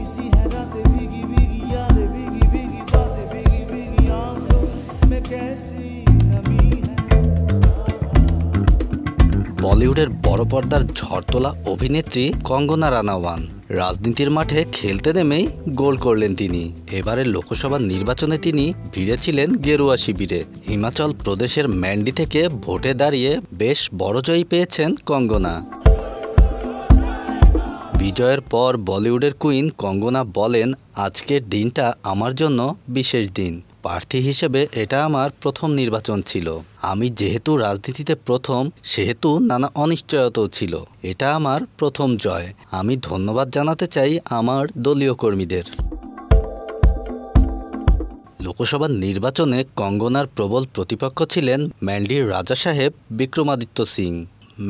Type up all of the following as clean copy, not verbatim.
सी है रातें भीगी भीगी यादें भीगी भीगी बातें भीगी भीगी आंखों में कैसी नमी है। বলিউডের বড় পর্দার ঝড় তোলা অভিনেত্রী কঙ্গনা রানাওয়াত রাজনীতির মাঠে খেলতে নেমেই গোল করলেন তিনি। এবারের লোকসভা নির্বাচনে তিনি ভিড়েছিলেন গেরুয়া শিবিরে। হিমাচল প্রদেশের ম্যান্ডি থেকে ভোটে দাঁড়িয়ে বেশ বড় জয় পেয়েছেন কঙ্গনা। বিজয়ের পর বলিউডের কুইন কঙ্গনা বলেন, আজকের দিনটা আমার জন্য বিশেষ দিন। প্রার্থী হিসেবে এটা আমার প্রথম নির্বাচন ছিল। আমি যেহেতু রাজনীতিতে প্রথম, সেহেতু নানা অনিশ্চয়তাও ছিল। এটা আমার প্রথম জয়। আমি ধন্যবাদ জানাতে চাই আমার দলীয় কর্মীদের। লোকসভা নির্বাচনে কঙ্গনার প্রবল প্রতিপক্ষ ছিলেন ম্যান্ডির রাজা সাহেব বিক্রমাদিত্য সিং।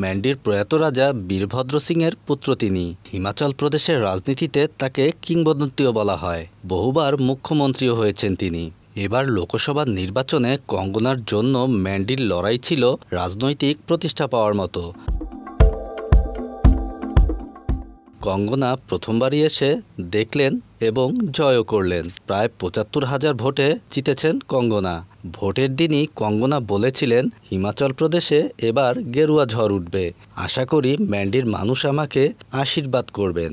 ম্যান্ডির প্রয়াত রাজা বীরভদ্র সিংয়ের পুত্র তিনি। হিমাচল প্রদেশের রাজনীতিতে তাকে কিংবদন্তিও বলা হয়। বহুবার মুখ্যমন্ত্রীও হয়েছেন তিনি। এবার লোকসভা নির্বাচনে কঙ্গনার জন্য ম্যান্ডির লড়াই ছিল রাজনৈতিক প্রতিষ্ঠা পাওয়ার মতো। কঙ্গনা প্রথমবারই এসে দেখলেন এবং জয়ও করলেন। প্রায় ৭৫,০০০ ভোটে জিতেছেন কঙ্গনা। ভোটের দিনই কঙ্গনা বলেছিলেন, হিমাচল প্রদেশে এবার গেরুয়া ঝড় উঠবে। আশা করি ম্যান্ডির মানুষ আমাকে আশীর্বাদ করবেন।